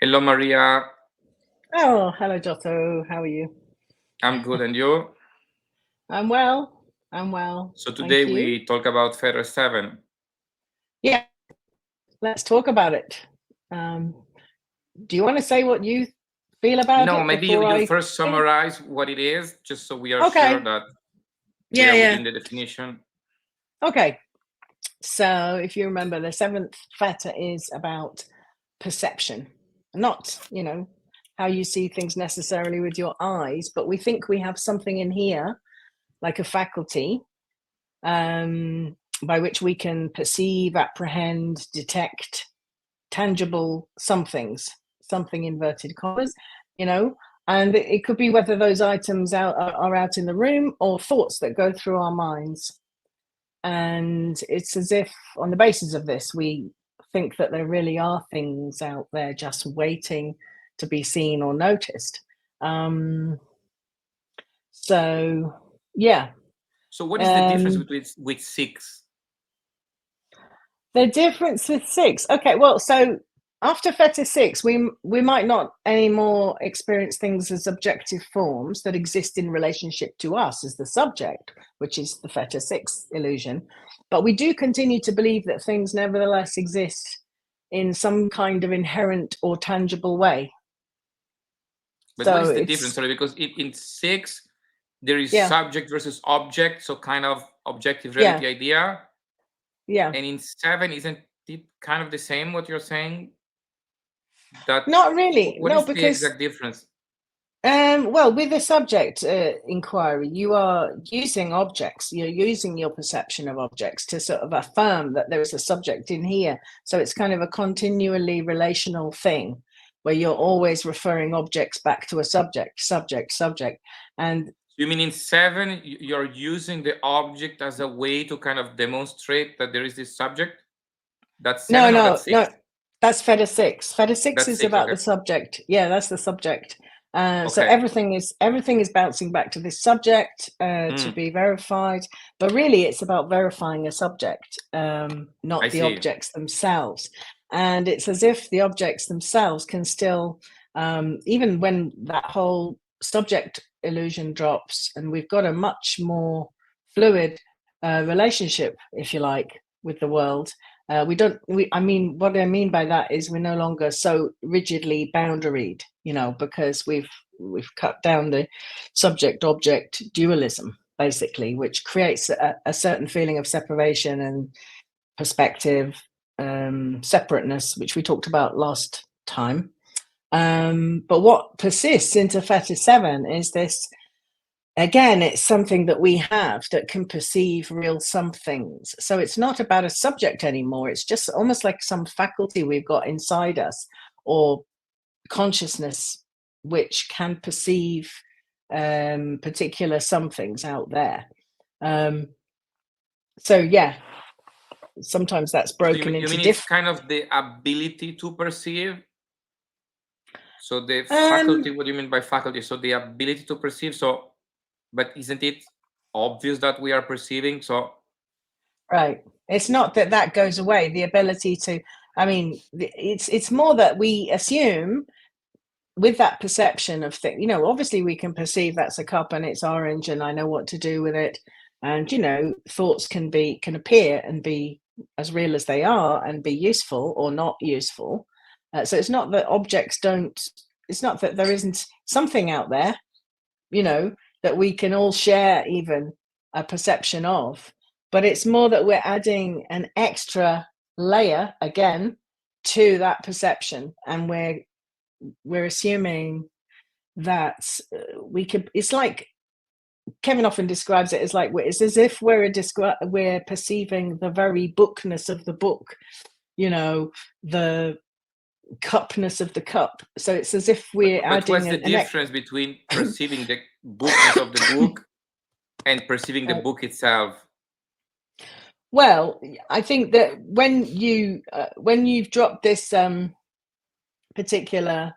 Hello, Maria. Oh, hello, Giotto. How are you? I'm good, and you? I'm well. I'm well. So today Thank you. we talk about Fetter 7. Yeah, let's talk about it. Um, do you want to say what you feel about No, it maybe you, before you I first finish? summarize what it is, just so we are sure Okay. that we Yeah, are yeah. within the definition. Okay. So if you remember, the seventh Feta is about perception, not, how you see things necessarily with your eyes, but we think we have something in here, like a faculty, by which we can perceive, apprehend, detect tangible something inverted commas, and it could be whether those items are out in the room or thoughts that go through our minds. And it's as if on the basis of this, we think that there really are things out there just waiting to be seen or noticed. So, yeah. So what is the difference Um, between with 6? The difference with 6. Okay, well, so after Feta 6, we might not anymore experience things as objective forms that exist in relationship to us as the subject, which is the Feta 6 illusion. But we do continue to believe that things nevertheless exist in some kind of inherent or tangible way. But what So is the difference? it's, Sorry, because in 6, there is yeah, subject versus object, so kind of objective yeah, reality idea. yeah. And in 7, isn't it kind of the same what you're saying? That Not really. what No, is the because exact difference? well, with the subject inquiry, you are using objects, you're using your perception of objects to sort of affirm that there is a subject in here. So it's kind of a continually relational thing where you're always referring objects back to a subject. And You mean in 7, you're using the object as a way to kind of demonstrate that there is this subject? That's no, 7 or no, that's no, 6? that's Feta 6. Feta 6 That's is 6, about okay. the subject. Yeah, that's the subject. So Okay. everything is bouncing back to this subject to Mm, be verified, but really it's about verifying a subject, I not the see. objects themselves. And it's as if the objects themselves can still, even when that whole subject illusion drops, and we've got a much more fluid relationship, if you like, with the world. I mean, what I mean by that is we're no longer so rigidly boundaried, because we've cut down the subject object dualism, basically, which creates a certain feeling of separation and perspective, separateness, which we talked about last time. But what persists into Feta 7 is this. Again, it's something that we have that can perceive real somethings. So it's not about a subject anymore. It's just almost like some faculty we've got inside us or consciousness which can perceive particular somethings out there. So, yeah, sometimes that's So you broken mean, you into mean it's different. kind of the ability to perceive? So the Um, faculty, what do you mean by faculty? So the ability to perceive. So, but isn't it obvious that we are perceiving? So, right. It's not that that goes away. The ability to, I mean, it's more that we assume with that perception of things, obviously we can perceive that's a cup and it's orange and I know what to do with it. And, thoughts can appear and be as real as they are and be useful or not useful. So it's not that objects don't, it's not that there isn't something out there, that we can all share even a perception of, but it's more that we're adding an extra layer again to that perception, and we're assuming that we could. It's like Kevin often describes it as like it's as if we're perceiving the very bookness of the book, the cupness of the cup. So it's as if we're but what's adding the difference between perceiving the bookness of the book and perceiving the book itself? well, I think that when you've dropped this particular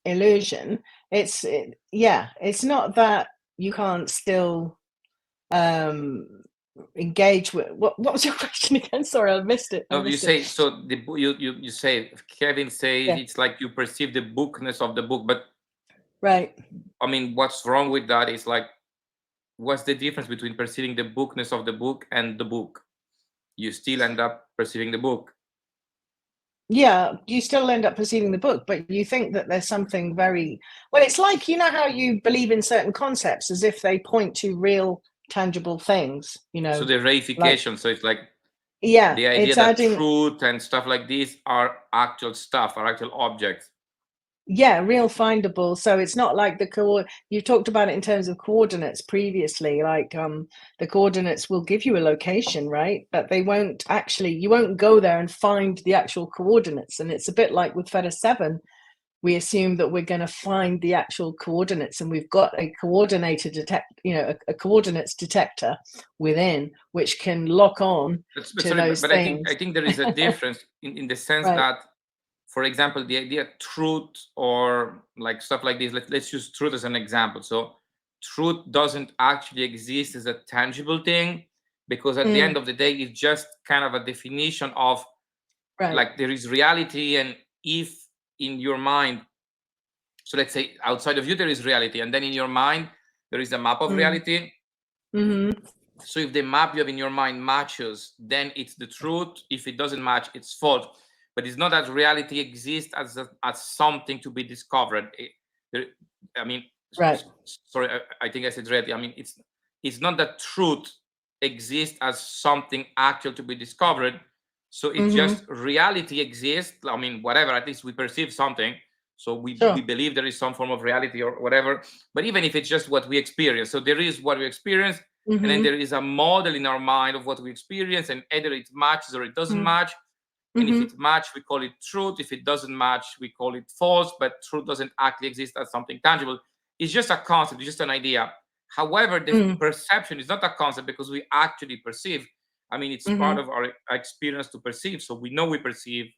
illusion, it's not that you can't still engage with what was your question again? Sorry, I missed it. No, you say, so you say, Kevin says it's like you perceive the bookness of the book, but right. I mean, what's wrong with that is like, what's the difference between perceiving the bookness of the book and the book? You still end up perceiving the book. Yeah, you still end up perceiving the book, but you think that there's something very well. It's like, you know how you believe in certain concepts as if they point to real tangible things, you know. So the reification, so it's like, yeah, the idea it's that adding, truth and stuff like this are actual stuff, are actual objects. yeah, real findable. So it's not like you talked about it in terms of coordinates previously, like the coordinates will give you a location, right? But they won't actually, you won't go there and find the actual coordinates. And it's a bit like with Feta 7, we assume that we're going to find the actual coordinates, and we've got a coordinated a coordinates detector within, which can lock on to those but things. I think there is a difference in the sense right. that, for example, the idea truth or like stuff like this, let's use truth as an example. So truth doesn't actually exist as a tangible thing, because at the end of the day, it's just kind of a definition of right. like, there is reality, and if in your mind, so let's say outside of you there is reality, and then in your mind there is a map of reality. So if the map you have in your mind matches, then it's the truth. If it doesn't match, it's false. But it's not that reality exists as something to be discovered. I mean, right. sorry, I think I said reality. I mean, it's not that truth exists as something actual to be discovered. So it's just reality exists. I mean, whatever, at least we perceive something. So we believe there is some form of reality or whatever. But even if it's just what we experience, so there is what we experience, and then there is a model in our mind of what we experience, and either it matches or it doesn't match. And if it matches, we call it truth. If it doesn't match, we call it false. But truth doesn't actually exist as something tangible. It's just a concept, it's just an idea. However, the perception is not a concept, because we actually perceive. I mean, it's part of our experience to perceive. So we know we perceive.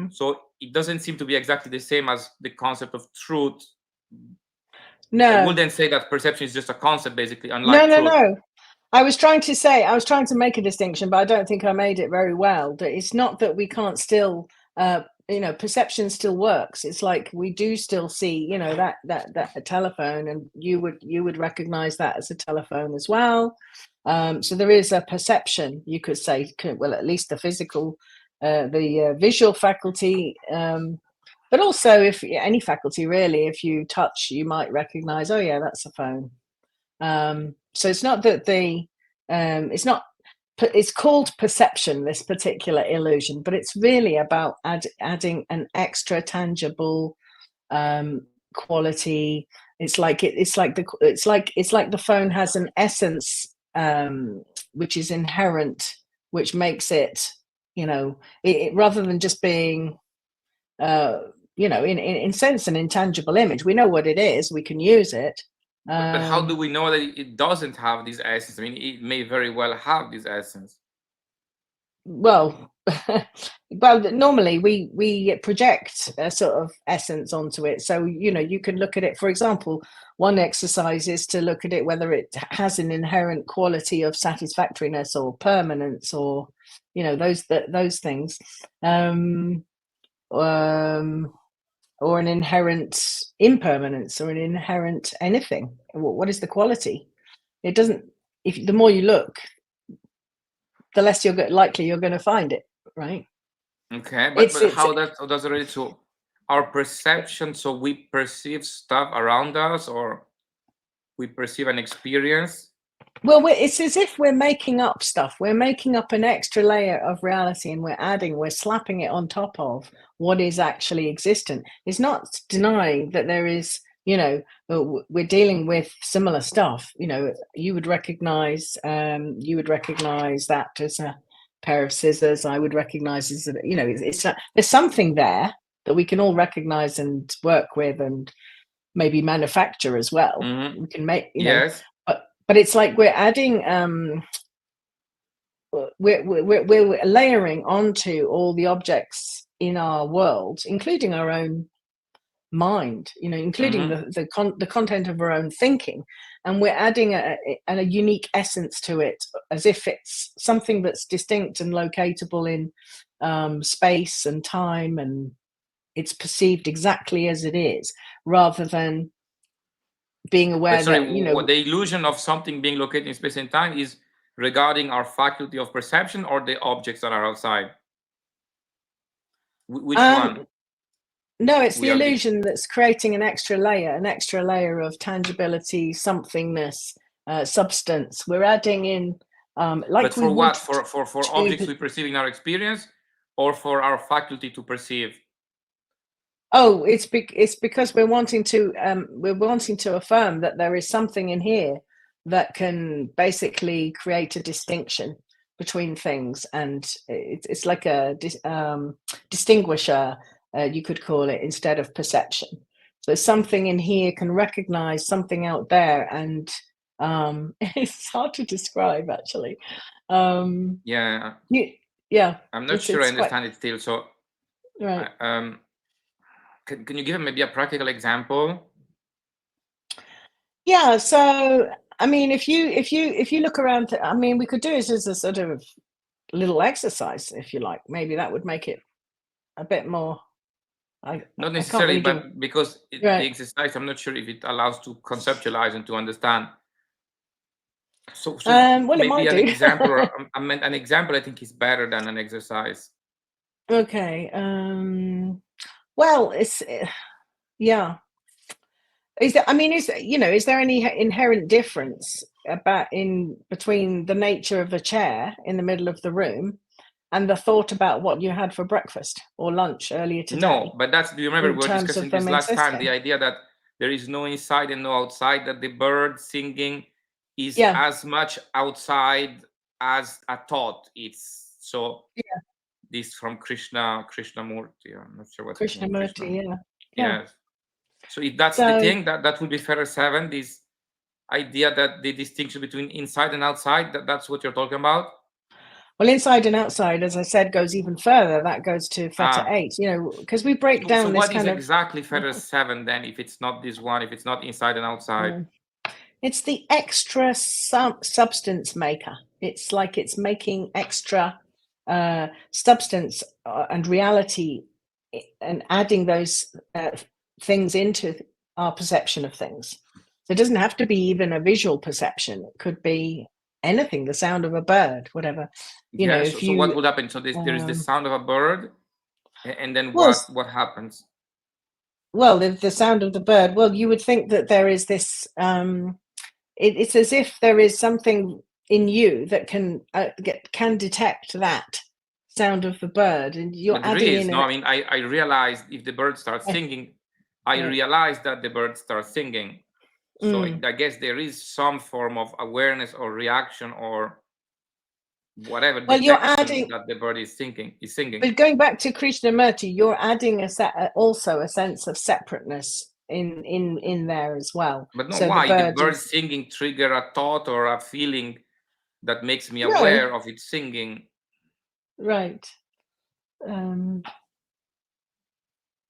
So it doesn't seem to be exactly the same as the concept of truth. No. I wouldn't say that perception is just a concept, basically, unlike truth. No. I was trying to make a distinction, but I don't think I made it very well. That it's not that we can't still, perception still works. It's like we do still see, that a telephone, and you would recognize that as a telephone as well. So there is a perception, you could say, well, at least the physical, the visual faculty. But also, if any faculty really, if you touch, you might recognize, oh yeah, that's a phone. So it's not that it's called perception, this particular illusion, but it's really about adding an extra tangible quality. It's like the phone has an essence which is inherent, which makes it, it rather than just being in sense an intangible image. We know what it is, we can use it. But how do we know that it doesn't have this essence? I mean, it may very well have this essence. Well, normally we project a sort of essence onto it. So, you can look at it. For example, one exercise is to look at it whether it has an inherent quality of satisfactoriness or permanence, or, those things. Or an inherent impermanence, or an inherent anything. What is the quality? It doesn't. If the more you look, the less likely you're going to find it, right? Okay, but how does it relate to our perception? So we perceive stuff around us, or we perceive an experience. Well, it's as if we're making up stuff. We're making up an extra layer of reality, and we're slapping it on top of what is actually existent. It's not denying that there is, we're dealing with similar stuff. You would recognize that as a pair of scissors. I would recognize as there's something there that we can all recognize and work with, and maybe manufacture as well. We can make, yes. But it's like we're adding, we're layering onto all the objects in our world, including our own mind, including the content of our own thinking, and we're adding a unique essence to it, as if it's something that's distinct and locatable in space and time, and it's perceived exactly as it is, rather than being aware But sorry, that the illusion of something being located in space and time is regarding our faculty of perception or the objects that are outside. Which one? No, it's the illusion that's creating an extra layer of tangibility, somethingness, substance. We're adding in, but for what? For objects we perceive in our experience, or for our faculty to perceive? Oh, it's because we're wanting to affirm that there is something in here that can basically create a distinction between things, and it's like a distinguisher, you could call it, instead of perception. So something in here can recognize something out there, and it's hard to describe, actually. Yeah. Yeah. I'm not sure I understand it still. So, right. Can you give maybe a practical example? Yeah. So, I mean, if you look around, I mean, we could do it as a sort of little exercise, if you like. Maybe that would make it a bit more. Not necessarily, but because the exercise, I'm not sure if it allows to conceptualize and to understand. So well, maybe an example, or an example, I think, is better than an exercise. Okay. Well, it's yeah. Is there any inherent difference between the nature of a chair in the middle of the room and the thought about what you had for breakfast or lunch earlier today? No, but do you remember we were discussing this last time, the idea that there is no inside and no outside, that the bird singing is as much outside as a thought. It's so this from Krishnamurti. I'm not sure what Krishnamurti, Yes. So if that's the thing, that would be Fetter 7, this idea that the distinction between inside and outside, that's what you're talking about? Well, inside and outside, as I said, goes even further. That goes to Fetter 8, because we break down this kind of... So what is exactly Fetter 7 then, if it's not this one, if it's not inside and outside? It's the extra substance maker. It's like it's making extra substance and reality, and adding those things into our perception of things. So it doesn't have to be even a visual perception. It could be anything, the sound of a bird, whatever. So what would happen? So there is the sound of a bird, and then what happens? Well, the sound of the bird, well, you would think that there is this, it's as if there is something in you that can detect that sound of the bird, and you're adding in. I mean, I realized if the bird starts singing, I realized that the bird starts singing. So I guess there is some form of awareness or reaction or whatever. Well, you're adding that the bird is singing. But going back to Krishnamurti, you're adding also a sense of separateness in there as well. But no, so why the bird singing trigger a thought or a feeling that makes me aware of it singing? Right.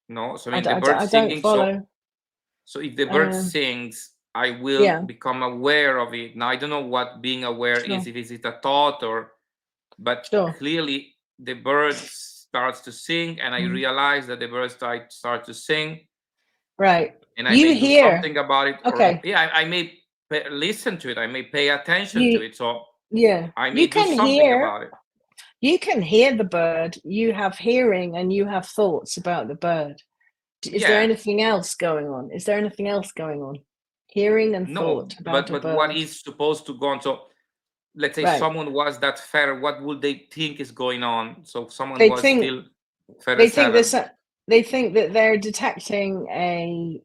No, so I mean the bird singing. So if the bird sings, I will become aware of it. Now I don't know what being aware is. If it a thought but clearly the bird starts to sing, and I realize that the bird starts to sing. Right. And I may do something about it. Okay. I may listen to it. I may pay attention to it. So I may do something about it. You can hear the bird. You have hearing, and you have thoughts about the bird. Is there anything else going on? Hearing and thought about but what is supposed to go on? So let's say someone was that Fetter, what would they think is going on? So someone still Fetter 7. They think that they're detecting they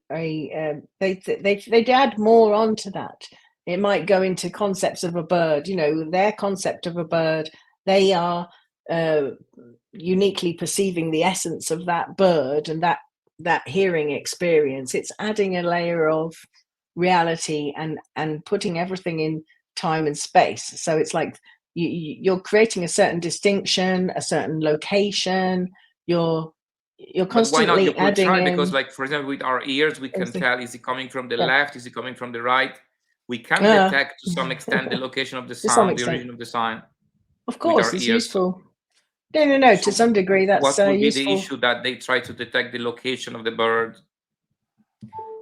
add more onto that. It might go into concepts of a bird, their concept of a bird. They are uniquely perceiving the essence of that bird and that hearing experience. It's adding a layer of reality and putting everything in time and space. So it's like you're creating a certain distinction, a certain location. You're you're But why not? constantly You could adding try, in because, like, for example, with our ears, we can things. tell, is it coming from the Yeah. left? Is it coming from the right? We can detect to some extent the location of the To some sound, the extent. origin of the sound. Of With course, our it's ears. useful. No. So To some degree, that's what would be the useful. issue that they try to detect the location of the bird?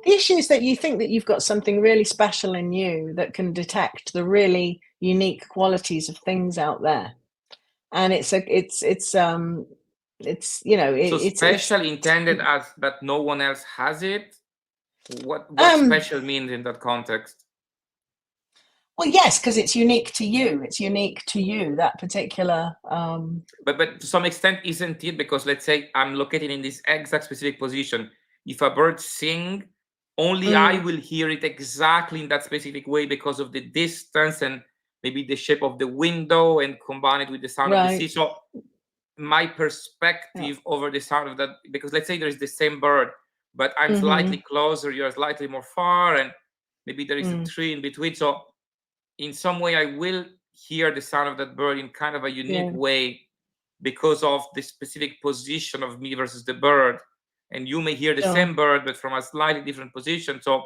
The issue is that you think that you've got something really special in you that can detect the really unique qualities of things out there, and it's you know So it's special intended as that no one else has it. What special means in that context? well, yes, because it's unique to you. It's unique to you, that particular. But to some extent, isn't it? Because let's say I'm located in this exact specific position. If a bird sing, only I will hear it exactly in that specific way because of the distance and maybe the shape of the window, and combine it with the sound of the sea. So my perspective over the sound of that, because let's say there is the same bird, but I'm slightly closer, you're slightly more far, and maybe there is a tree in between. So in some way, I will hear the sound of that bird in kind of a unique way because of the specific position of me versus the bird. And you may hear the same bird, but from a slightly different position. So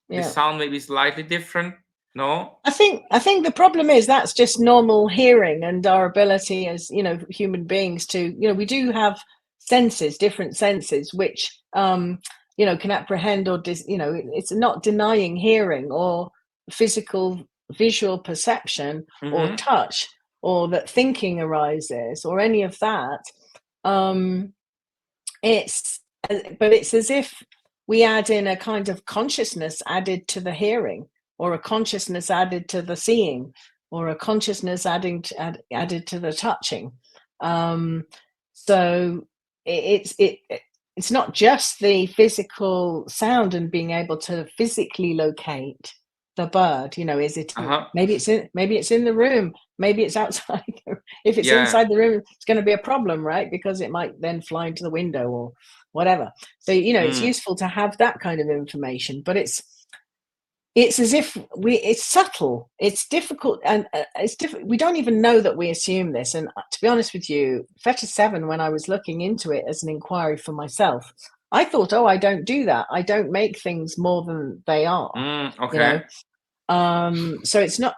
the sound may be slightly different. No? I think the problem is that's just normal hearing and our ability as, you know, human beings to, you know, we do have senses, different senses, which, you know, can apprehend or, you know, it's not denying hearing or physical visual perception or touch, or that thinking arises or any of that. But it's as if we add in a kind of consciousness added to the hearing, or a consciousness added to the seeing, or a consciousness added to the touching. So it's not just the physical sound and being able to physically locate the bird. You know, is it maybe it's in the room, maybe it's outside. If it's inside the room, it's going to be a problem, right? Because it might then fly into the window or whatever. So, you know, it's useful to have that kind of information, but it's as if it's subtle, it's difficult, and it's difficult. We don't even know that we assume this. And to be honest with you, Feta 7, when I was looking into it as an inquiry for myself, I thought, oh, I don't do that. I don't make things more than they are. Okay. You know? So it's not,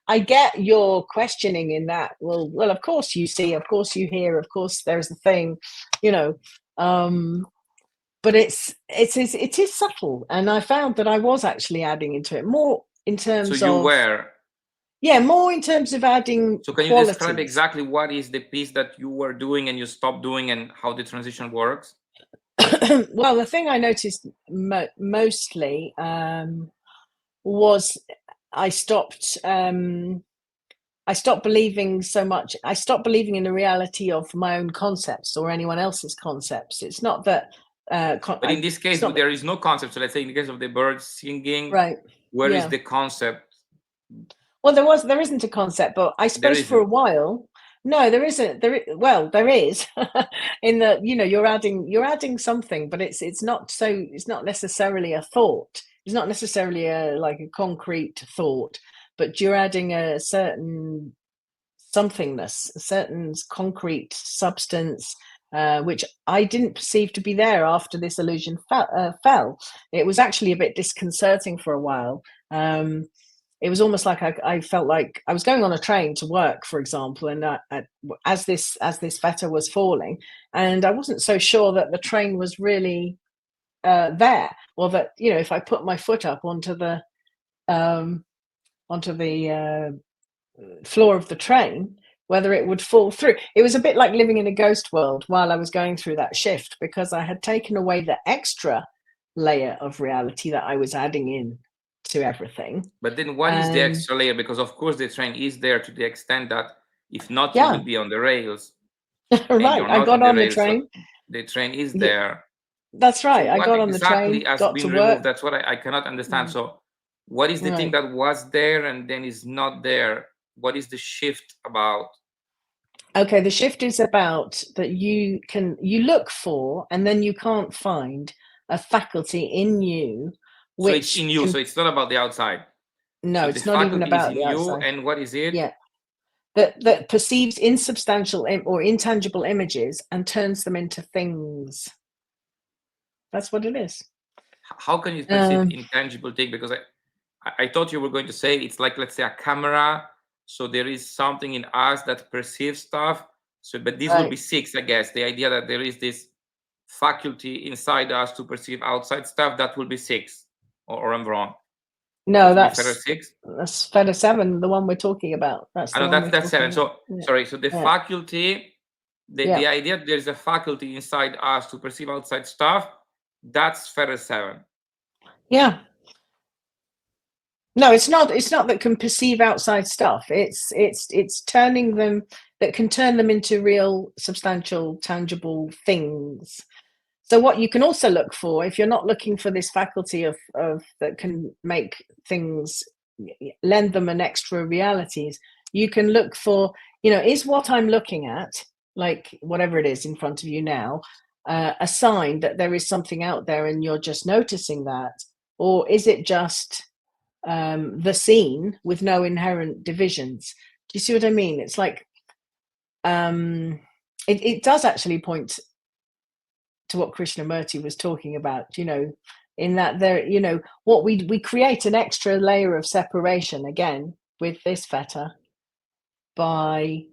I get your questioning in that. Well, of course you see, of course you hear, of course there's the thing, you know, but it is subtle, and I found that I was actually adding into it more in terms so you of were more in terms of adding. So can you describe exactly what is the piece that you were doing and you stopped doing, and how the transition works? Well, the thing I noticed mostly was I stopped believing so much. I stopped believing in the reality of my own concepts or anyone else's concepts. It's not that. But in this case, there is no concept. So let's say in the case of the birds singing, right? Where is the concept? Well, there isn't a concept, but I suppose for a while. No, there isn't. There is. In that, you know, you're adding something, but it's not necessarily a thought. It's not necessarily like a concrete thought, but you're adding a certain somethingness, a certain concrete substance, which I didn't perceive to be there after this illusion fell. It was actually a bit disconcerting for a while. It was almost like I felt like I was going on a train to work, for example, and as this Feta was falling, and I wasn't so sure that the train was really there, or that, you know, if I put my foot up onto the floor of the train, whether it would fall through. It was a bit like living in a ghost world while I was going through that shift, because I had taken away the extra layer of reality that I was adding in to everything. But then what is the extra layer? Because of course the train is there to the extent that if not, you will be on the rails. Right, I got on the train. So the train is there. That's right. So I got on the train, has got been to removed? work. That's what I cannot understand. So what is the thing that was there and then is not there? What is the shift about? Okay, the shift is about that you look for, and then you can't find a faculty in you. So it's in you. So it's not about the outside. No, so it's not even about the outside. And what is it? Yeah. that perceives insubstantial or intangible images and turns them into things. That's what it is. How can you perceive intangible thing? Because I thought you were going to say it's like, let's say, a camera. So there is something in us that perceives stuff. So, but this would be six, I guess. The idea that there is this faculty inside us to perceive outside stuff, that will be six. Or I'm wrong. No, that's Feta 7, the one we're talking about. That's the one that's 7. So sorry. So the faculty, the idea that there's a faculty inside us to perceive outside stuff, that's Feta 7. Yeah. No, it's not that can perceive outside stuff. It's turning them, that can turn them into real, substantial, tangible things. So what you can also look for, if you're not looking for this faculty of that can make things, lend them an extra realities, you can look for, is what I'm looking at, like whatever it is in front of you now, a sign that there is something out there and you're just noticing that? Or is it just the scene with no inherent divisions? Do you see what I mean? It's like, it does actually point to what Krishnamurti was talking about, in that there, what we create an extra layer of separation again with this Feta by,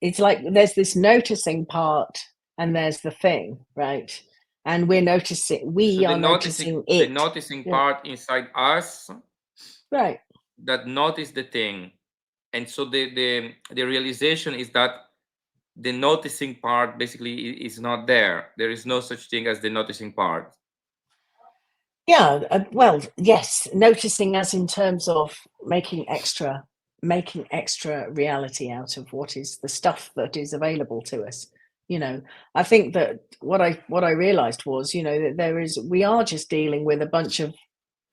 it's like there's this noticing part and there's the thing, right? And we're noticing, noticing it. The noticing part inside us, right? That notice the thing, and so the realization is that the noticing part basically is not there. There is no such thing as the noticing part. Yeah, well, yes, noticing as in terms of making extra reality out of what is the stuff that is available to us. I think that what I realized was, that we are just dealing with a bunch of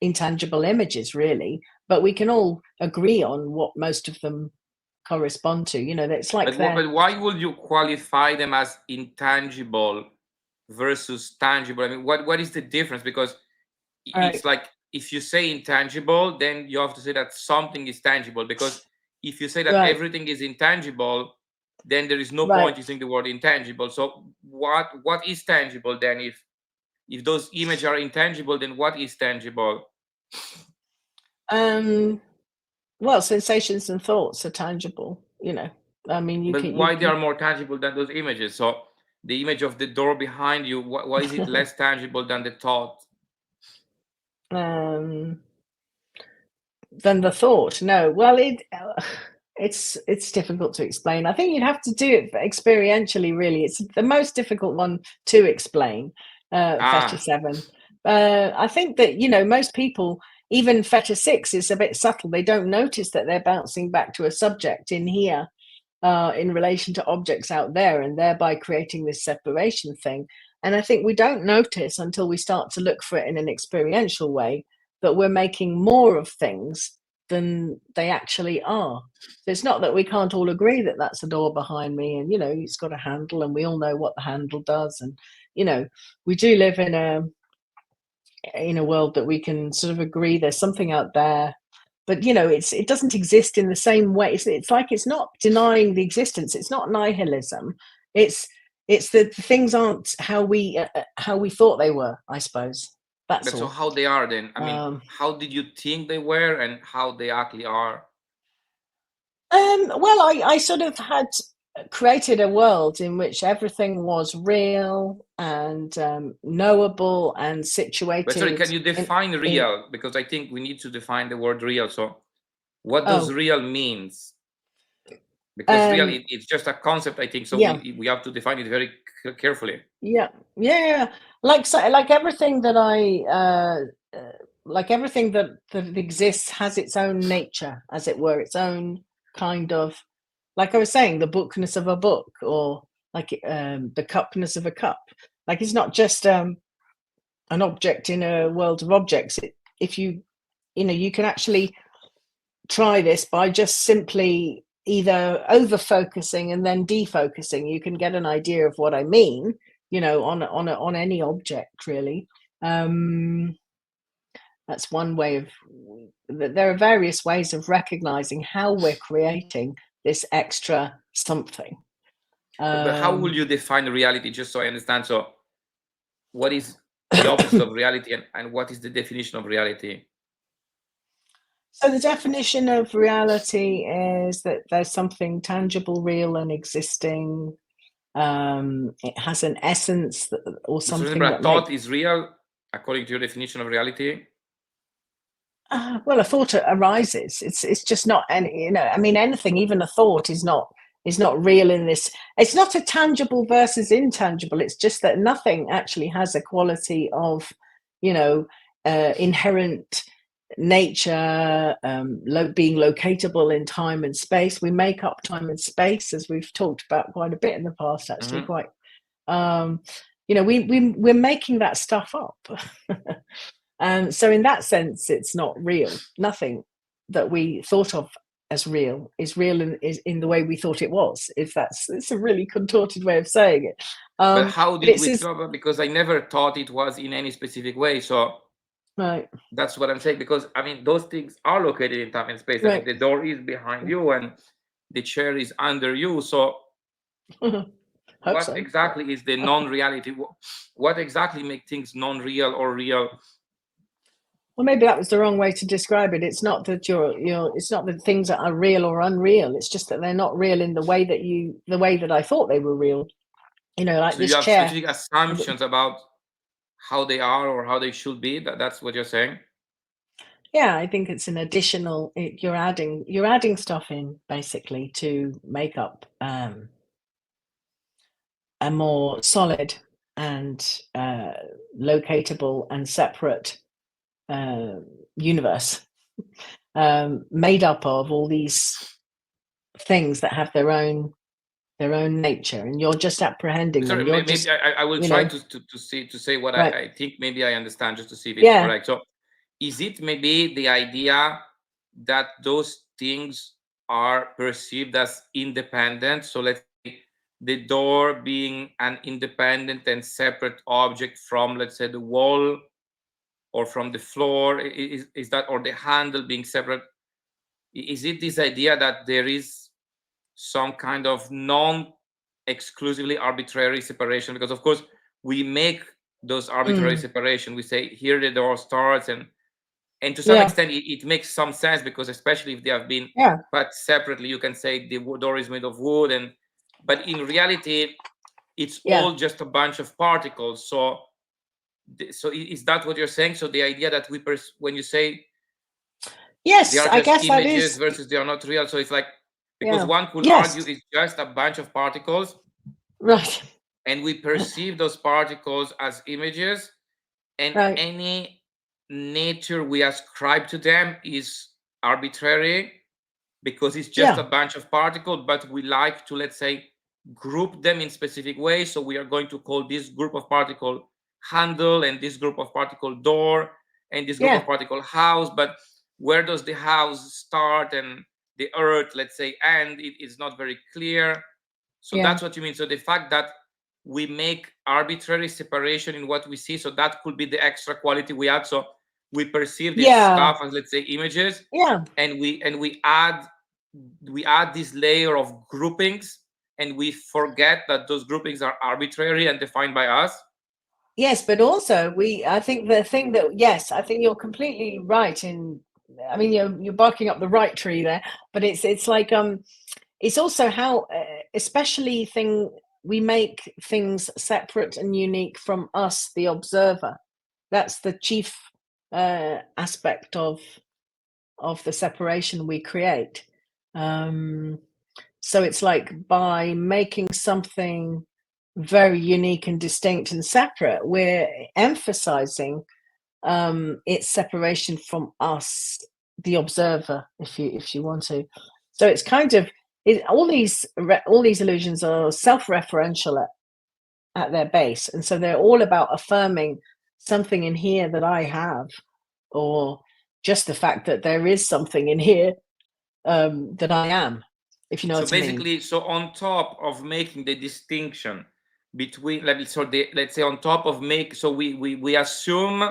intangible images, really, but we can all agree on what most of them correspond to. It's like, but why would you qualify them as intangible versus tangible? I mean, what is the difference? Because it's like, if you say intangible, then you have to say that something is tangible, because if you say that everything is intangible, then there is no point using the word intangible. So what is tangible then? If those images are intangible, then what is tangible? Well, sensations and thoughts are tangible, I mean, why they are more tangible than those images? So the image of the door behind you, why is it less tangible than the thought? Than the thought? No. Well, it's difficult to explain. I think you'd have to do it experientially, really. It's the most difficult one to explain, Feta 7. I think that, most people, even Feta 6 is a bit subtle. They don't notice that they're bouncing back to a subject in here, in relation to objects out there, and thereby creating this separation thing. And I think we don't notice until we start to look for it in an experiential way that we're making more of things than they actually are. So it's not that we can't all agree that that's a door behind me and, it's got a handle and we all know what the handle does. And, we do live in a world that we can sort of agree there's something out there. But, it doesn't exist in the same way. It's like, it's not denying the existence. It's not nihilism. It's that things aren't how we thought they were, I suppose. That's all. So how they are then? I mean, how did you think they were and how they actually are? Well, I sort of had created a world in which everything was real and knowable and situated. But sorry, can you define real? Because I think we need to define the word real. So what does real means? Because real, it's just a concept, I think. So we have to define it very carefully. Yeah. Like everything that everything that exists has its own nature, as it were, its own kind of, like I was saying, the bookness of a book, or like the cupness of a cup. Like, it's not just an object in a world of objects. If you can actually try this by just simply either over focusing and then defocusing. You can get an idea of what I mean, on any object, really. That's one way of. There are various ways of recognizing how we're creating this extra something. But how will you define reality, just so I understand? So what is the opposite of reality, and what is the definition of reality? So the definition of reality is that there's something tangible, real, and existing. It has an essence or So something remember, that a thought is real according to your definition of reality. Well, a thought arises. It's just not any. I mean, anything, even a thought, is not real in this. It's not a tangible versus intangible. It's just that nothing actually has a quality of, inherent nature, being locatable in time and space. We make up time and space, as we've talked about quite a bit in the past. Actually, quite. We're making that stuff up. So in that sense, it's not real. Nothing that we thought of as real is real in the way we thought it was. It's a really contorted way of saying it. But how did we discover? Because I never thought it was in any specific way. So right. That's what I'm saying. Because I mean, those things are located in time and space. Right. I mean, the door is behind you and the chair is under you. So what exactly is the non-reality? What exactly makes things non-real or real? Well, maybe that was the wrong way to describe it. It's not that it's not that things are real or unreal. It's just that they're not real in the way that I thought they were real. Like so this you have chair. specific assumptions about how they are or how they should be. That's what you're saying. Yeah, I think it's an additional. You're adding stuff in basically to make up a more solid and locatable and separate universe, made up of all these things that have their own nature, and you're just apprehending them. Maybe I will try to say what right. I think maybe I understand, just to see if it's correct. So is it maybe the idea that those things are perceived as independent? So let's say the door being an independent and separate object from, let's say, the wall or from the floor, is that, or the handle being separate? Is it this idea that there is some kind of non-exclusively arbitrary separation? Because of course we make those arbitrary separation. We say here the door starts, and to some extent it makes some sense, because especially if they have been cut separately, you can say the door is made of wood, but in reality it's all just a bunch of particles. So is that what you're saying? So the idea that when you say yes, they are I just guess images versus they are not real, so it's like, because one could argue it's just a bunch of particles, right, and we perceive those particles as images, and any nature we ascribe to them is arbitrary, because it's just a bunch of particles, but we like to, let's say, group them in specific ways. So we are going to call this group of particle handle, and this group of particle door, and this group of particle house. But where does the house start and the earth, let's say, end? It is not very clear. So that's what you mean. So the fact that we make arbitrary separation in what we see, so that could be the extra quality we add. So we perceive this stuff as, let's say, images, and we add this layer of groupings, and we forget that those groupings are arbitrary and defined by us. Yes, but also I think the thing that, yes, I think you're completely right I mean, you're barking up the right tree there, but it's like it's also how especially we make things separate and unique from us, the observer. That's the chief aspect of the separation we create. So it's like, by making something very unique and distinct and separate, we're emphasizing its separation from us, the observer, if you want to. So it's kind of all these illusions are self-referential at their base, and so they're all about affirming something in here that I have, or just the fact that there is something in here that I am, if you know what I mean. So basically, so on top of making the distinction between, let's say on top of so we assume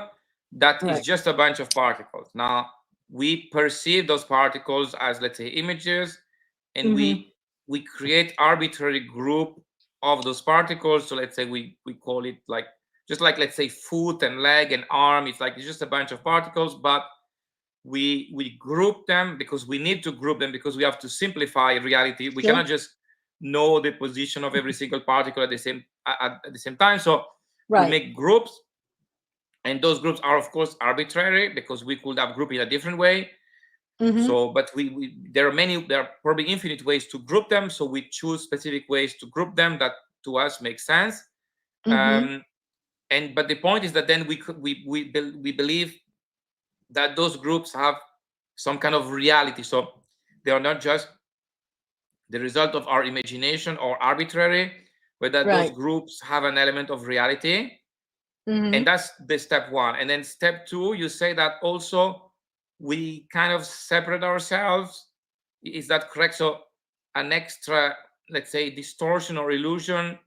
that is Right. just a bunch of particles. Now we perceive those particles as, let's say, images, and we create arbitrary group of those particles. So let's say we call it like, just like, let's say, foot and leg and arm. It's like it's just a bunch of particles, but we group them because we need to group them, because we have to simplify reality. We cannot just know the position of every single particle at the same time. So we make groups, and those groups are of course arbitrary, because we could have grouped in a different way. So but there are probably infinite ways to group them, so we choose specific ways to group them that to us make sense. But the point is that then we believe that those groups have some kind of reality, so they are not just the result of our imagination or arbitrary, but that those groups have an element of reality. And that's the step one. And then step two, you say that also we kind of separate ourselves. Is that correct? So an extra, let's say, distortion or illusion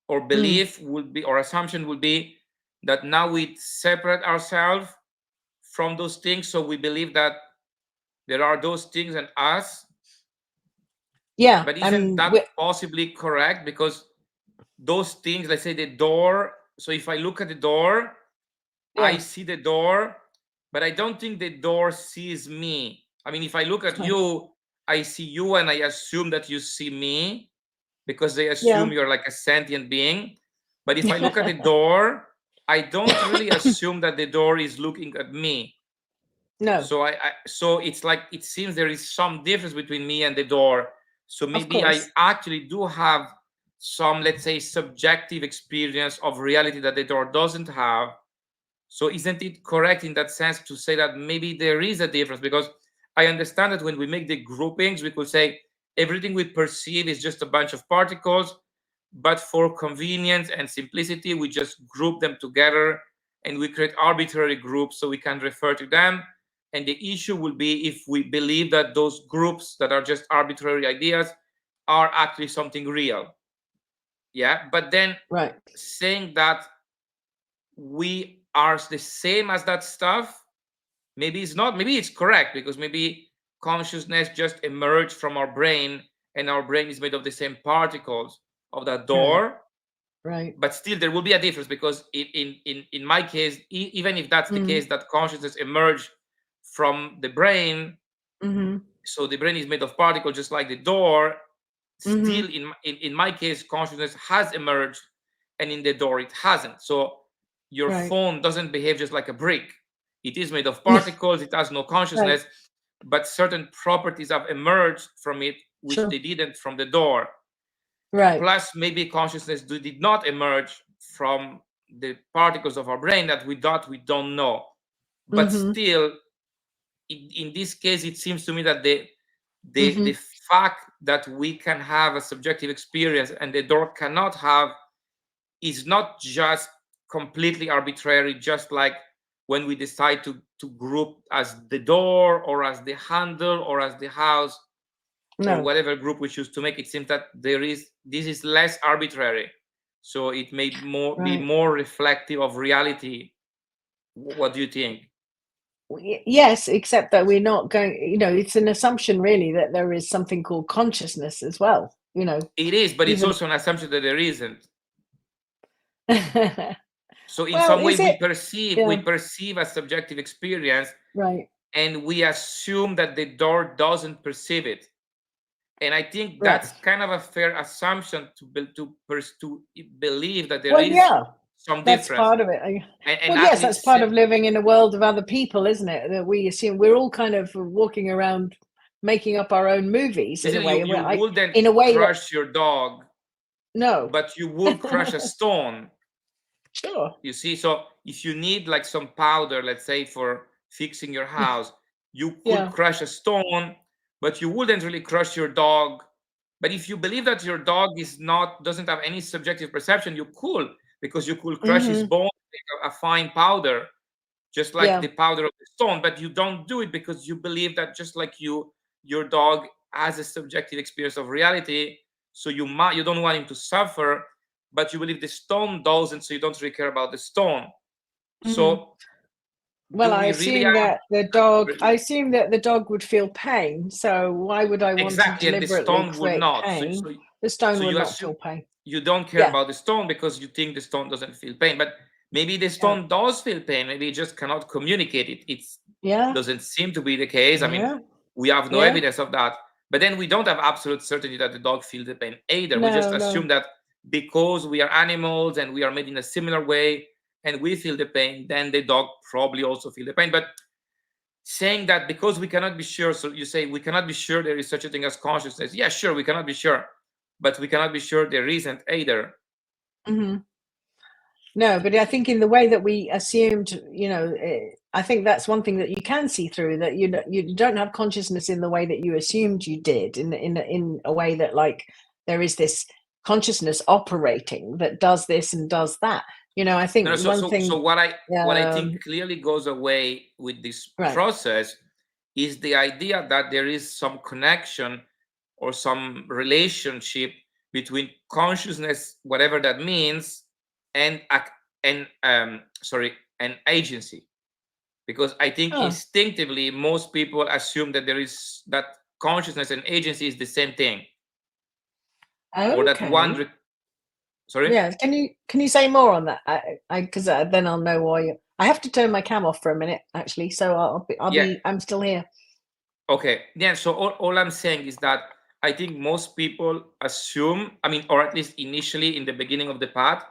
or belief would be, or assumption would be, that now we separate ourselves from those things. So we believe that there are those things and us. Yeah. But isn't that possibly correct? Because those things, let's say the door. So if I look at the door, I see the door, but I don't think the door sees me. I mean, if I look at you, I see you and I assume that you see me, because they assume you're like a sentient being. But if I look at the door, I don't really assume that the door is looking at me. No. So it's like, it seems there is some difference between me and the door. So maybe I actually do have some, let's say, subjective experience of reality that the door doesn't have. So isn't it correct in that sense to say that maybe there is a difference? Because I understand that when we make the groupings, we could say everything we perceive is just a bunch of particles, but for convenience and simplicity, we just group them together and we create arbitrary groups so we can refer to them. And the issue will be if we believe that those groups that are just arbitrary ideas are actually something real. Yeah, but then saying that we are the same as that stuff, maybe it's not, maybe it's correct, because maybe consciousness just emerged from our brain, and our brain is made of the same particles of that door. But still there will be a difference, because in my case, even if that's the case, that consciousness emerged from the brain, so the brain is made of particles just like the door, still in my case, consciousness has emerged, and in the door it hasn't. So your phone doesn't behave just like a brick. It is made of particles, it has no consciousness, but certain properties have emerged from it which they didn't from the door. Plus maybe consciousness did not emerge from the particles of our brain that we thought we don't know. But still, in this case, it seems to me that the fact that we can have a subjective experience and the door cannot have is not just completely arbitrary, just like when we decide to group as the door or as the handle or as the house or whatever group we choose to make. It seems that this is less arbitrary, so it may be more reflective of reality. What do you think? Yes, except that we're not going, it's an assumption really that there is something called consciousness as well, It is, but it's also an assumption that there isn't. So in well, some way we it? perceive a subjective experience, Right. and we assume that the door doesn't perceive it. And I think that's kind of a fair assumption to believe that there is some that's difference. part of it. And yes, that's part of living in a world of other people, isn't it? That we assume we're all kind of walking around making up our own movies in a way. You wouldn't crush your dog. No. But you would crush a stone. Sure. You see, so if you need like some powder, let's say for fixing your house, you could crush a stone, but you wouldn't really crush your dog. But if you believe that your dog doesn't have any subjective perception, you could, because you could crush his bone, make a fine powder, just like the powder of the stone. But you don't do it because you believe that just like your dog has a subjective experience of reality, so you don't want him to suffer, but you believe the stone doesn't, so you don't really care about the stone. So Well, do I we really assume have that the dog. I assume that the dog would feel pain. So why would I want to exactly, and the deliberately stone would create not. pain? The stone So would you not assume feel pain. you don't care Yeah. about the stone because you think the stone doesn't feel pain, but maybe the Yeah. stone does feel pain. Maybe it just cannot communicate it. It Yeah. doesn't seem to be the case. I mean, Yeah. we have no Yeah. evidence of that. But then we don't have absolute certainty that the dog feels the pain either. We just No. assume No. that because we are animals and we are made in a similar way and we feel the pain, then the dog probably also feel the pain. But saying that because we cannot be sure, so you say we cannot be sure there is such a thing as consciousness. Yeah, sure, we cannot be sure, but we cannot be sure there isn't either. Mm-hmm. No, but I think in the way that we assumed, I think that's one thing that you can see through, that you don't have consciousness in the way that you assumed you did, in a way that, like, there is this consciousness operating that does this and does that. I think No, one thing. So what I think clearly goes away with this process is the idea that there is some connection or some relationship between consciousness, whatever that means, and agency. Because I think instinctively most people assume that that consciousness and agency is the same thing. Okay. Or that one. Sorry? Yeah, can you say more on that? Because then I'll know why you. I have to turn my cam off for a minute, actually, so I'm still here. Okay. Yeah. So all I'm saying is that I think most people assume, I mean, or at least initially in the beginning of the path,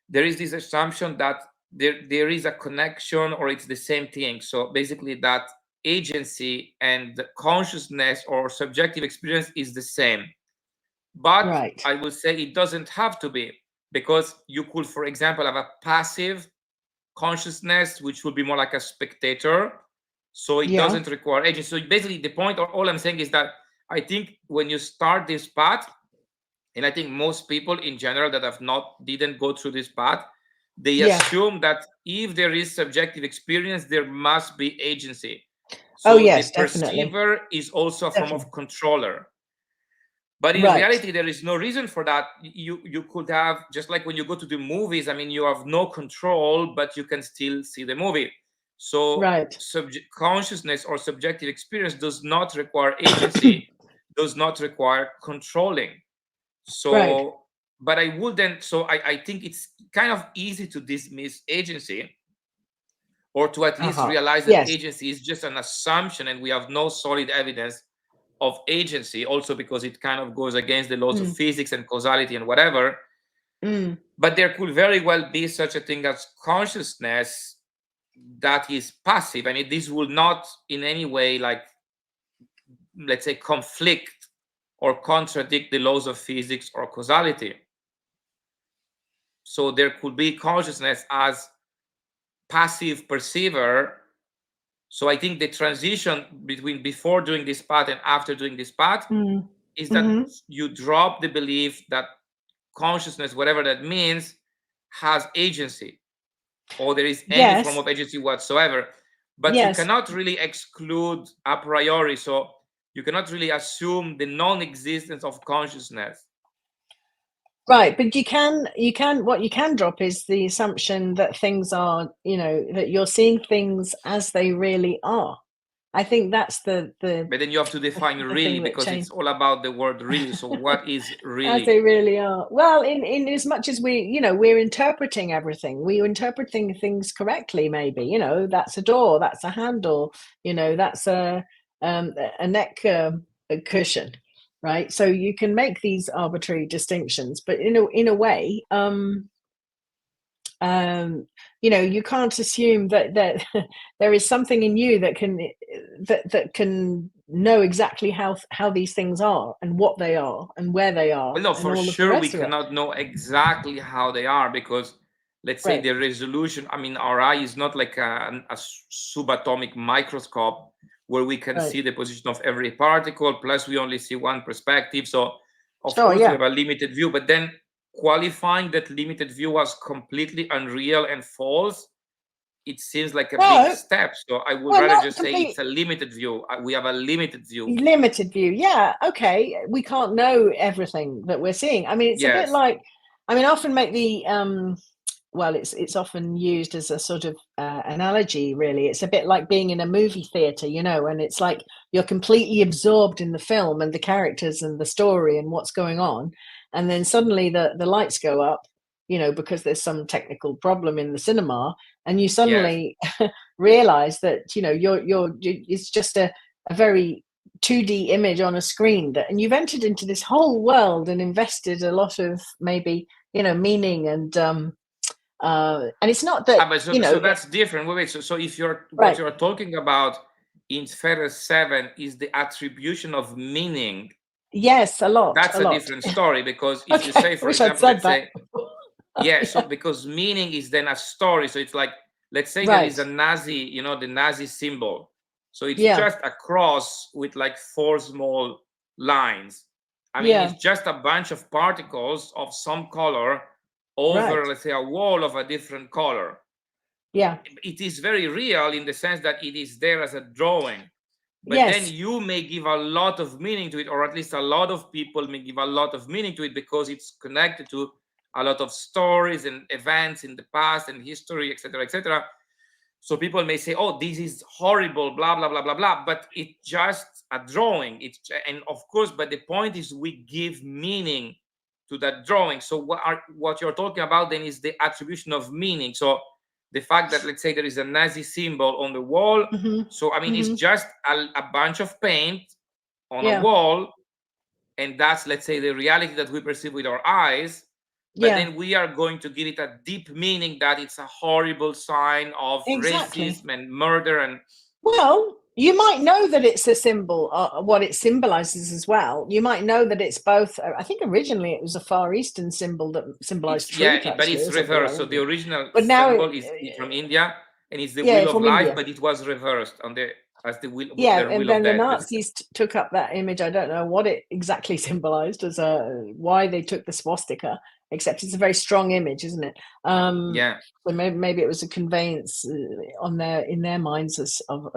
there is this assumption that there is a connection or it's the same thing. So basically that agency and consciousness or subjective experience is the same. But I will say it doesn't have to be, because you could, for example, have a passive consciousness, which would be more like a spectator. So it doesn't require agency. So basically the point, or all I'm saying is that I think when you start this path, and I think most people in general that didn't go through this path, they assume that if there is subjective experience, there must be agency. So the perceiver is also a form of controller. But in reality, there is no reason for that. You could have, just like when you go to the movies, I mean, you have no control, but you can still see the movie. So consciousness or subjective experience does not require agency, does not require controlling. So, but I wouldn't, so I think it's kind of easy to dismiss agency, or to at least realize that agency is just an assumption and we have no solid evidence of agency, also because it kind of goes against the laws of physics and causality and whatever. But there could very well be such a thing as consciousness that is passive, and this will not in any way, like, let's say, conflict or contradict the laws of physics or causality. So there could be consciousness as passive perceiver. So I think the transition between before doing this path and after doing this path is that you drop the belief that consciousness, whatever that means, has agency, or there is any form of agency whatsoever. But you cannot really exclude a priori. So you cannot really assume the non-existence of consciousness. Right, but what you can drop is the assumption that things are, that you're seeing things as they really are. I think that's the But then you have to define really, because it's all about the word really. So what is really? As they really are. Well, in as much as we're interpreting everything, we're interpreting things correctly. Maybe that's a door, that's a handle, that's a neck cushion. Right, so you can make these arbitrary distinctions, but in a way, you can't assume that there is something in you that can know exactly how these things are and what they are and where they are. Well, no, for sure we cannot know exactly how they are, because let's say the resolution, I mean, our eye is not like a subatomic microscope where we can see the position of every particle, plus we only see one perspective. So of course we have a limited view, but then qualifying that limited view as completely unreal and false, it seems like a big step. So I would rather just say it's a limited view. We have a limited view. Limited view, yeah, okay. We can't know everything that we're seeing. I mean, it's a bit like, I often make the well, it's often used as a sort of analogy, really. It's a bit like being in a movie theater, and it's like you're completely absorbed in the film and the characters and the story and what's going on, and then suddenly the lights go up, because there's some technical problem in the cinema, and you Yes. suddenly realize that it's just a very 2D image on a screen, and you've entered into this whole world and invested a lot of maybe meaning, and it's not that But so that's different. Wait. So if what right. you're talking about in Fetter 7 is the attribution of meaning, Yes, a lot. that's a different story, because if you Okay, say, I for wish I'd example, said let's that. say, yeah, so because meaning is then a story. So it's like, let's say there is Right. a Nazi, the Nazi symbol. So it's Yeah. just a cross with like 4 small lines. I mean, Yeah. it's just a bunch of particles of some color over, Right. let's say, a wall of a different color. Yeah. It is very real in the sense that it is there as a drawing. But then Yes. you may give a lot of meaning to it, or at least a lot of people may give a lot of meaning to it, because it's connected to a lot of stories and events in the past and history, etc., etc. So people may say, "Oh, this is horrible," blah blah blah blah blah. But it's just a drawing. And of course, but the point is we give meaning to that drawing. So what you're talking about then is the attribution of meaning. So the fact that, let's say, there is a Nazi symbol on the wall. Mm-hmm. So I mean, it's Mm-hmm. just a bunch of paint on a Yeah. wall, and that's, let's say, the reality that we perceive with our eyes. But Yeah. then we are going to give it a deep meaning that it's a horrible sign of Exactly. racism and murder. And Well, you might know that it's a symbol, what it symbolizes as well. You might know that it's both. I think originally it was a Far Eastern symbol that symbolized truth, but actually, it's or something reversed. like So the that. original But now, symbol is from India, and it's the yeah, wheel of from life, India. but it was reversed on the as the wheel, Yeah, their and wheel then of the death. Nazis took up that image. I don't know what it exactly symbolized as why they took the swastika, except it's a very strong image, isn't it? Yeah. So maybe it was a conveyance in their minds of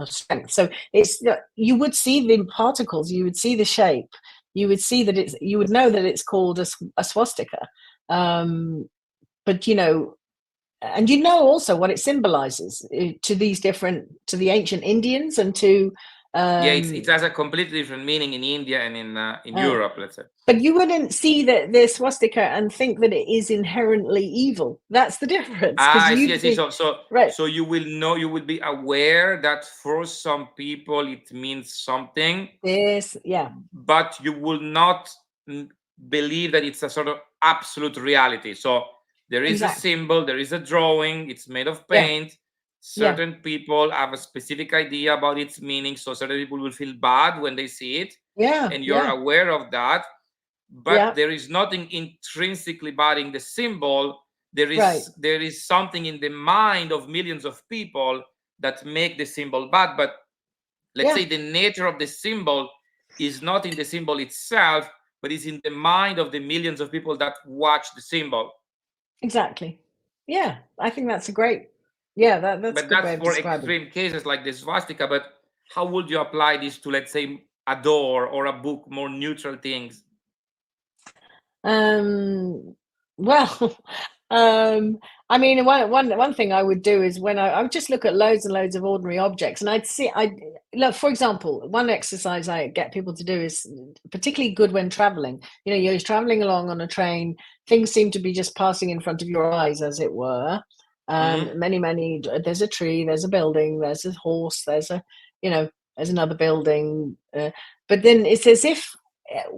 strength. So it's you would see the particles, you would see the shape, you would see that you would know that it's called a swastika, but and also what it symbolizes to the ancient Indians and to It has a completely different meaning in India and in Europe, let's say. but you wouldn't see the swastika and think that it is inherently evil. That's the difference. I see. Right. So you will know, you will be aware that for some people it means something. Yes, yeah. But you will not believe that it's a sort of absolute reality. So there is a symbol, there is a drawing, it's made of paint. Certain people have a specific idea about its meaning. So certain people will feel bad when they see it. Yeah. And you're aware of that. But there is nothing intrinsically bad in the symbol. There is something in the mind of millions of people that make the symbol bad. But let's say the nature of the symbol is not in the symbol itself, but is in the mind of the millions of people that watch the symbol. Exactly. Yeah, I think that's a great. Yeah, that's a good way of for describing. extreme cases like the swastika. But how would you apply this to, let's say, a door or a book, more neutral things? Well, I mean, one thing I would do is when I would just look at loads and loads of ordinary objects, and I'd look, for example, one exercise I get people to do is particularly good when traveling. You're traveling along on a train, things seem to be just passing in front of your eyes, as it were. Many, there's a tree, there's a building, there's a horse, there's another building, but then it's as if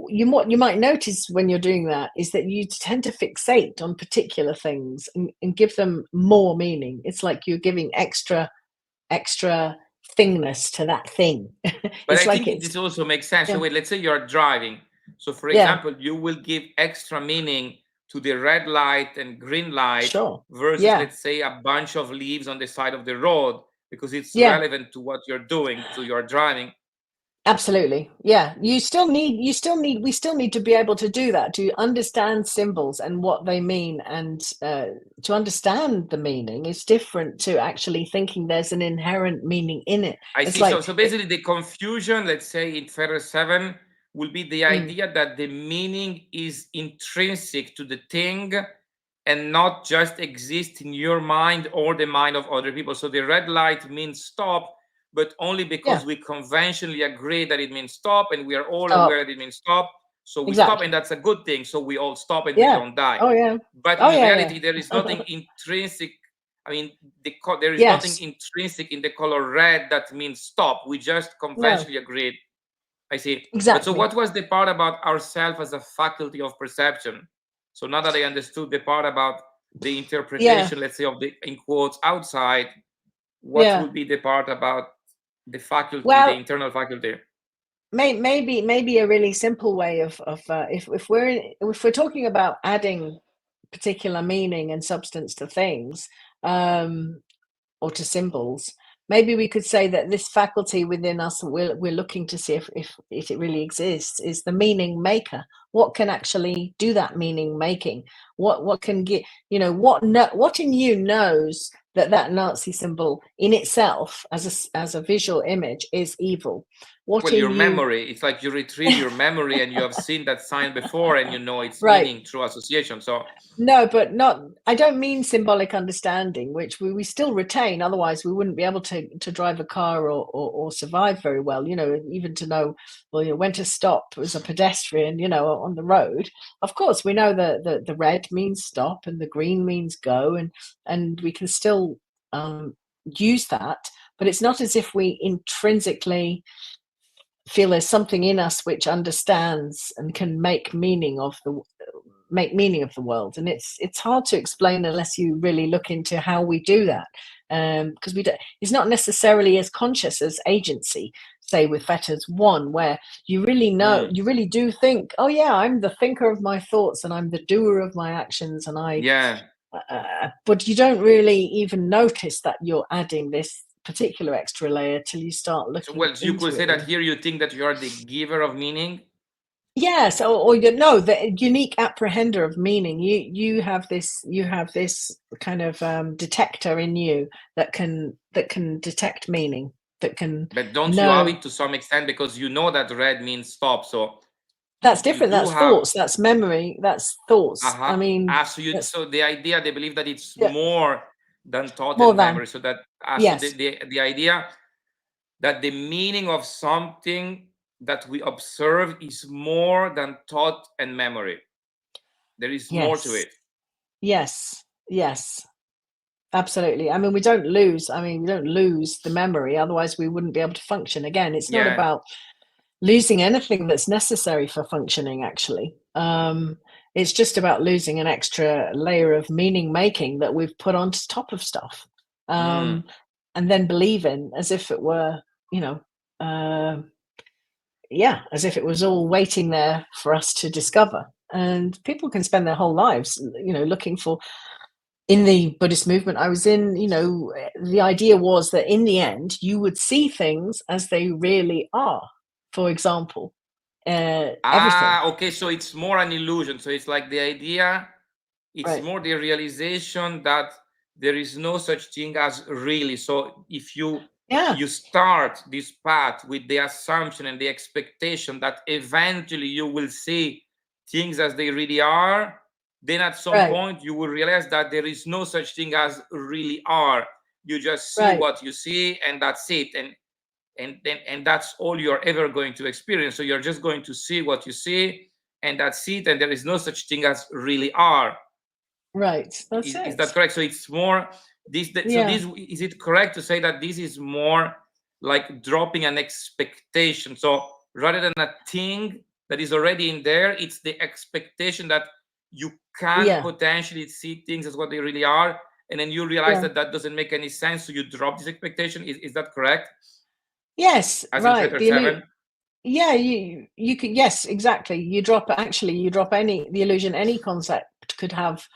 you might notice when you're doing that is that you tend to fixate on particular things and give them more meaning. It's like you're giving extra thingness to that thing. But I think this also makes sense. So wait, let's say you're driving. So for example, you will give extra meaning to the red light and green light versus, let's say, a bunch of leaves on the side of the road, because it's relevant to what you're doing, to your driving. Absolutely. Yeah. We still need to be able to do that, to understand symbols and what they mean. And to understand the meaning is different to actually thinking there's an inherent meaning in it. I see. So basically the confusion, let's say in Fetter 7, will be the idea that the meaning is intrinsic to the thing and not just exist in your mind or the mind of other people. So the red light means stop, but only because Yeah. we conventionally agree that it means stop, and we are all Stop. aware that it means stop. So we stop, Exactly. and that's a good thing. So we all stop and we Yeah. don't die. Oh yeah. But Oh in yeah, reality, there is yeah. nothing intrinsic. I mean, there is nothing Yes. intrinsic in the color red that means stop. We just No. conventionally agreed. I see. But so Exactly. what was the part about ourself as a faculty of perception? So now that I understood the part about the Yeah. interpretation, let's say, of the, in quotes, outside, what Yeah. would be the part about the faculty, the Well, internal faculty? maybe a really simple way of if we're talking about adding particular meaning and substance to things, or to symbols, maybe we could say that this faculty within us we're looking to see if it really exists is the meaning maker. What can actually do that meaning making? What can get, what in you knows that that Nazi symbol in itself as a visual image is evil? What Well, in your you? memory, it's like you retrieve your memory and you have seen that sign before and you know its Right. meaning through association. So No, but not. I don't mean symbolic understanding, which we still retain. Otherwise, we wouldn't be able to drive a car or survive very well. Even to know, well, when to stop as a pedestrian, on the road. Of course, we know the red means stop and the green means go, and we can still use that. But it's not as if we intrinsically feel there's something in us which understands and can make meaning of the world, and it's hard to explain unless you really look into how we do that, because it's not necessarily as conscious as agency, say with Fetter's one, where you really do think, oh yeah, I'm the thinker of my thoughts and I'm the doer of my actions, and yeah, but you don't really even notice that you're adding this particular extra layer till you start so, looking well, so you into could it. say that here you think that you are the giver of meaning. Yes, or the unique apprehender of meaning. You have this kind of detector in you that can detect meaning, that can But don't you have know. it to some extent, because you know that red means stop. So That's you different. do That's have, thoughts. That's memory. That's thoughts. I uh-huh. mean, So you, that's so the idea, they believe that it's yeah, more than thought more and than memory. So that, so yes, the idea that the meaning of something that we observe is more than thought and memory. There is more to yes, it. yes, yes. Absolutely. I mean, we don't lose the memory. Otherwise, we wouldn't be able to function. Again, it's not Yeah. about losing anything that's necessary for functioning, actually. It's just about losing an extra layer of meaning making that we've put on top of stuff, Mm. and then believe in as if it were, you know, uh, yeah, as if it was all waiting there for us to discover. And people can spend their whole lives, looking for. In the Buddhist movement I was in, the idea was that in the end, you would see things as they really are. For example, everything. Okay. So it's more an illusion. So it's like the idea, it's Right. more the realization that there is no such thing as really. So if Yeah. you start this path with the assumption and the expectation that eventually you will see things as they really are, then at some Right. point you will realize that there is no such thing as really are. You just see Right. what you see, and that's it. And that's all you're ever going to experience. So you're just going to see what you see, and that's it. And there is no such thing as really are. Right. That's Is it. that correct? So it's more this. So Yeah. this, is it correct to say that this is more like dropping an expectation? So rather than a thing that is already in there, it's the expectation that you can Yeah. potentially see things as what they really are, and then you realize Yeah. that that doesn't make any sense. So you drop this expectation. Is that correct? Yes. As in Right. Fetter 7? Yeah. You could. Yes. Exactly. You drop the illusion. Any concept could have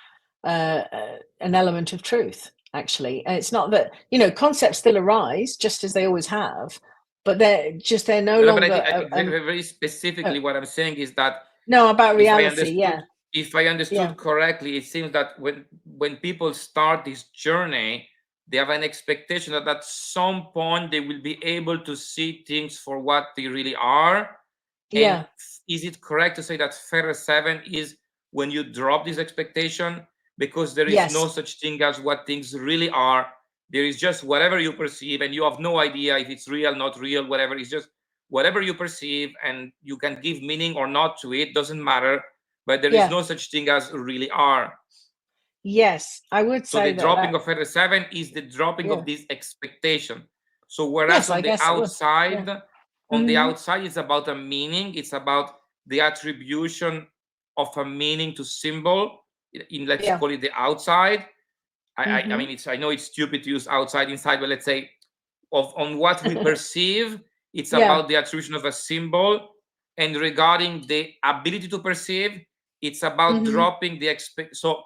an element of truth, actually. And it's not that, concepts still arise just as they always have, but they're no No, no, but I longer think very specifically what I'm saying is that no, about if I reality. understood, Yeah. if I Yeah. understood correctly, it seems that when people start this journey, they have an expectation that at some point they will be able to see things for what they really are. And Yeah. is it correct to say that Fetter 7 is when you drop this expectation, because there is no such thing as what things really are. There is just whatever you perceive, and you have no idea if it's real, not real, whatever. It's just whatever you perceive, and you can give meaning or not to it, doesn't matter. But there is no such thing as really are. Yes, I would say so the dropping of Fetter 7 is the dropping of this expectation. So whereas on the outside, the outside, it's about a meaning. It's about the attribution of a meaning to symbol. In let's call it the outside. I mean, I know it's stupid to use outside, inside, but let's say on what we perceive, it's about the attribution of a symbol. And regarding the ability to perceive, it's about dropping the So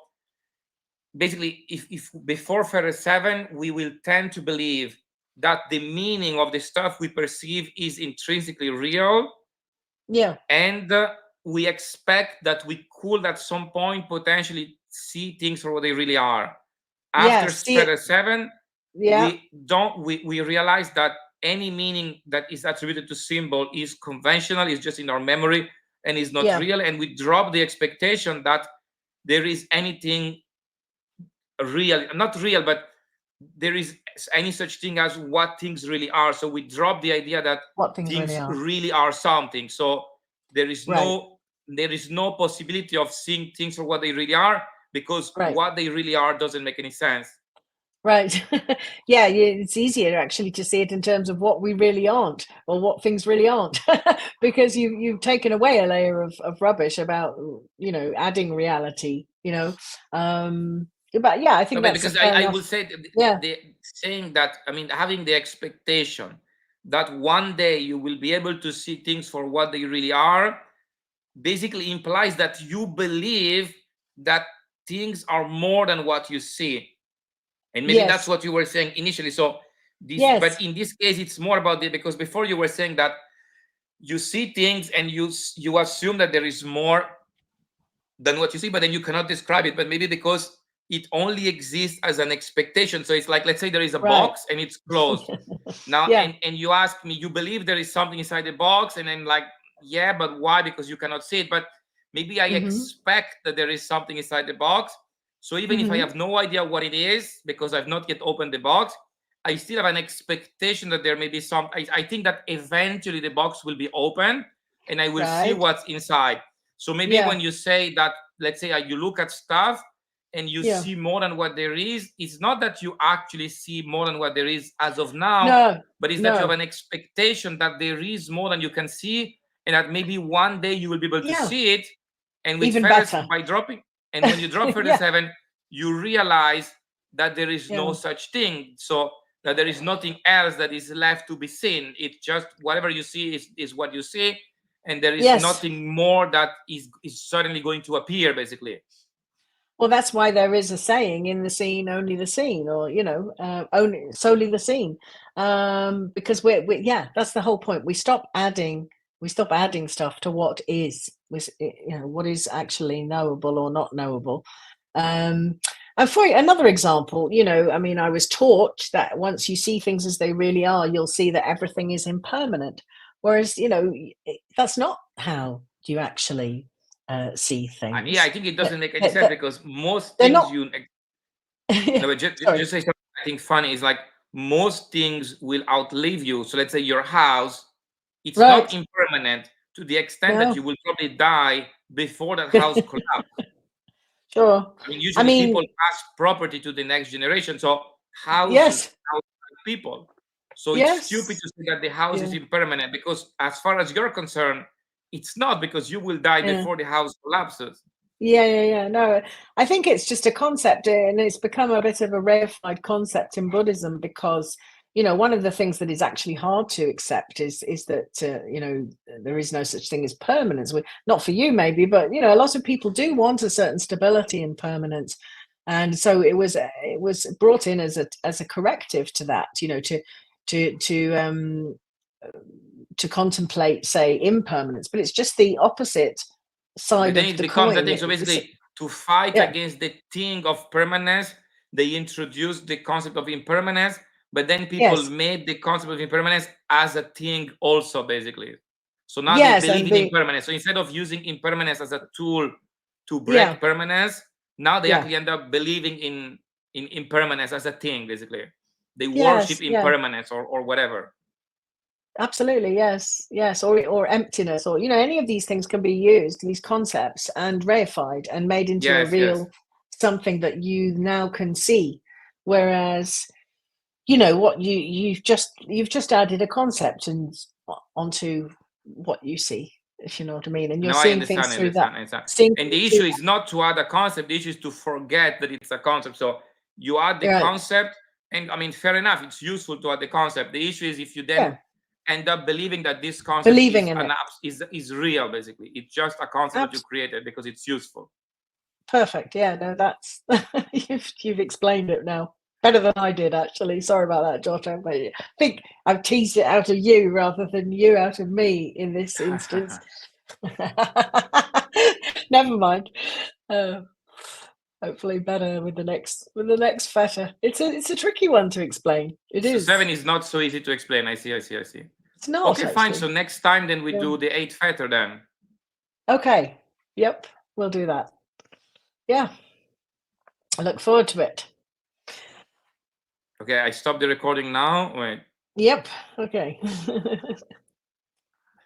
basically, if before Fetter 7, we will tend to believe that the meaning of the stuff we perceive is intrinsically real. And we expect that we could at some point potentially see things for what they really are. After Fetter 7, we realize that any meaning that is attributed to symbol is conventional, is just in our memory, and is not real. And we drop the expectation that there is anything real, not real, but there is any such thing as what things really are. So we drop the idea that things really are something. So there is no possibility of seeing things for what they really are, because what they really are doesn't make any sense. Right. Yeah, it's easier actually to see it in terms of what we really aren't, or what things really aren't, because you've taken away a layer of rubbish about, adding reality, but I think that's because I will say the saying that, I mean, having the expectation that one day you will be able to see things for what they really are basically implies that you believe that things are more than what you see. And maybe that's what you were saying initially. So but in this case, it's more about it, because before you were saying that you see things and you assume that there is more than what you see, but then you cannot describe it. But maybe because it only exists as an expectation. So it's like, let's say there is a box and it's closed. Now, and you ask me, you believe there is something inside the box? And I'm like, yeah, but why? Because you cannot see it. But maybe I expect that there is something inside the box. So even if I have no idea what it is, because I've not yet opened the box, I still have an expectation that there may be some. I think that eventually the box will be open and I will see what's inside. So maybe when you say that, let's say you look at stuff and you see more than what there is, it's not that you actually see more than what there is as of now, but it's that you have an expectation that there is more than you can see, and that maybe one day you will be able to see it. And with Fetter, by dropping, and when you drop Fetter 7, you realize that there is no such thing. So that there is nothing else that is left to be seen. It's just whatever you see is what you see. And there is nothing more that is suddenly going to appear, basically. Well, that's why there is a saying, in the scene, only the scene, or, only solely the scene. Because we're that's the whole point. We stop adding stuff to what is, what is actually knowable or not knowable. And for another example, I mean, I was taught that once you see things as they really are, you'll see that everything is impermanent. Whereas, that's not how you actually see things. Yeah, I think it doesn't make any sense, because most things just say something I think funny is like, most things will outlive you. So let's say your house, it's not impermanent to the extent that you will probably die before that house collapses. Sure. I mean, usually people pass property to the next generation. So houses outlive people. So it's stupid to say that the house is impermanent, because as far as you're concerned, it's not, because you will die before the house collapses. No, I think it's just a concept, and it's become a bit of a reified concept in Buddhism, because one of the things that is actually hard to accept is that there is no such thing as permanence. Not for you maybe, but a lot of people do want a certain stability and permanence, and so it was brought in as a corrective to that, to contemplate, say, impermanence. But it's just the opposite side but then of it the becomes coin. The thing. So basically, to fight against the thing of permanence, they introduced the concept of impermanence, but then people made the concept of impermanence as a thing also, basically. So now they believe in impermanence. So instead of using impermanence as a tool to break permanence, Now they Yeah. actually end up believing in impermanence as a thing. Basically, they Yes, worship yeah. impermanence or whatever. Absolutely, yes, yes, or emptiness, or any of these things can be used, these concepts, and reified and made into a Yes, yes. real something that you now can see. Whereas, what you've just added a concept and onto what you see, if you know what I mean, and you're No, I seeing understand. things I through that. understand. I understand. Seeing And things the through issue is not to add a concept. The issue is to forget that it's a concept. So you add the that. Right. concept, and I mean, fair enough. It's useful to add the concept. The issue is if you then Yeah, end up believing that this concept believing is in it. is real. Basically, it's just a concept that you Abs- created because it's useful. Perfect. Yeah, no, that's you've explained it now better than I did, actually. Sorry about that, Giotto, but I think I've teased it out of you rather than you out of me in this instance. Never mind. Hopefully better with the next Feta. It's a tricky one to explain. It So is. 7 is not so easy to explain. I see. I see. I see. It's not Okay, fine. actually. So next time then we Yeah. do the 8 Fetter then. Okay. Yep. We'll do that. Yeah. I look forward to it. Okay, I stop the recording now. Wait. Yep. Okay.